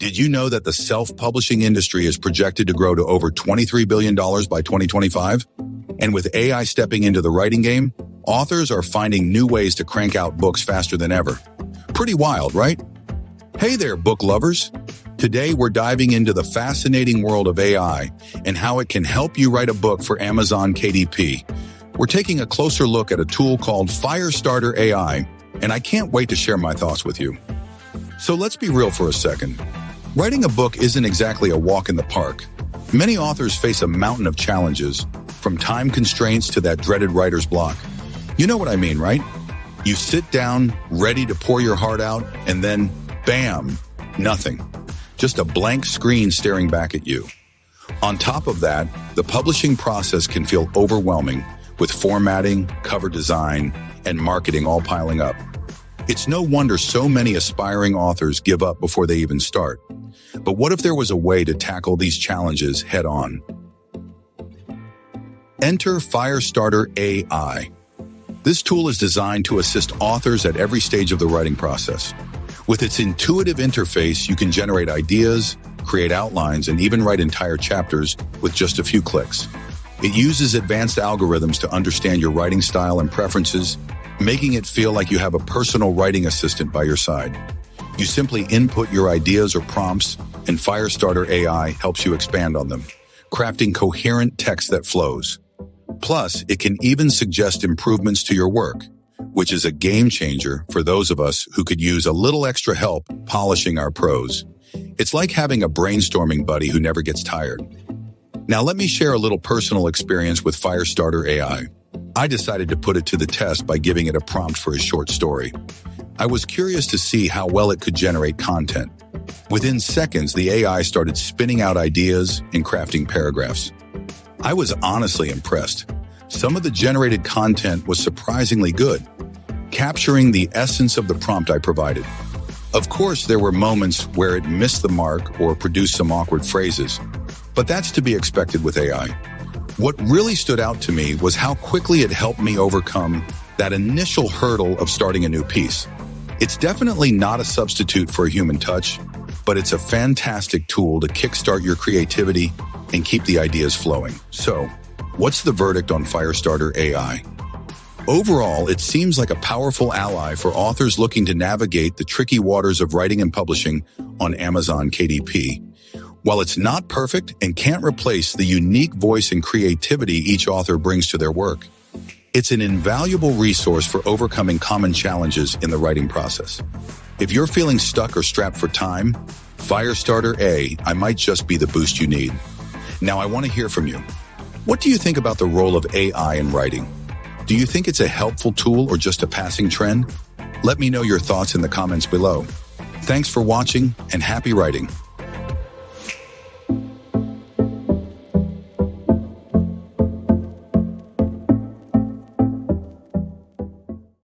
Did you know that the self-publishing industry is projected to grow to over $23 billion by 2025? And with AI stepping into the writing game, authors are finding new ways to crank out books faster than ever. Pretty wild, right? Hey there, book lovers. Today, we're diving into the fascinating world of AI and how it can help you write a book for Amazon KDP. We're taking a closer look at a tool called Firestarter AI, and I can't wait to share my thoughts with you. So let's be real for a second. Writing a book isn't exactly a walk in the park. Many authors face a mountain of challenges, from time constraints to that dreaded writer's block. You know what I mean, right? You sit down, ready to pour your heart out, and then, bam, nothing. Just a blank screen staring back at you. On top of that, the publishing process can feel overwhelming, with formatting, cover design, and marketing all piling up. It's no wonder so many aspiring authors give up before they even start. But what if there was a way to tackle these challenges head on? Enter Firestarter AI. This tool is designed to assist authors at every stage of the writing process. With its intuitive interface, you can generate ideas, create outlines, and even write entire chapters with just a few clicks. It uses advanced algorithms to understand your writing style and preferences, making it feel like you have a personal writing assistant by your side. You simply input your ideas or prompts, and Firestarter AI helps you expand on them, crafting coherent text that flows. Plus, it can even suggest improvements to your work, which is a game changer for those of us who could use a little extra help polishing our prose. It's like having a brainstorming buddy who never gets tired. Now, let me share a little personal experience with Firestarter AI. I decided to put it to the test by giving it a prompt for a short story. I was curious to see how well it could generate content. Within seconds, the AI started spinning out ideas and crafting paragraphs. I was honestly impressed. Some of the generated content was surprisingly good, capturing the essence of the prompt I provided. Of course, there were moments where it missed the mark or produced some awkward phrases, but that's to be expected with AI. What really stood out to me was how quickly it helped me overcome that initial hurdle of starting a new piece. It's definitely not a substitute for a human touch, but it's a fantastic tool to kickstart your creativity and keep the ideas flowing. So, what's the verdict on Firestarter AI? Overall, it seems like a powerful ally for authors looking to navigate the tricky waters of writing and publishing on Amazon KDP. While it's not perfect and can't replace the unique voice and creativity each author brings to their work, it's an invaluable resource for overcoming common challenges in the writing process. If you're feeling stuck or strapped for time, Firestarter AI might just be the boost you need. Now, I want to hear from you. What do you think about the role of AI in writing? Do you think it's a helpful tool or just a passing trend? Let me know your thoughts in the comments below. Thanks for watching and happy writing.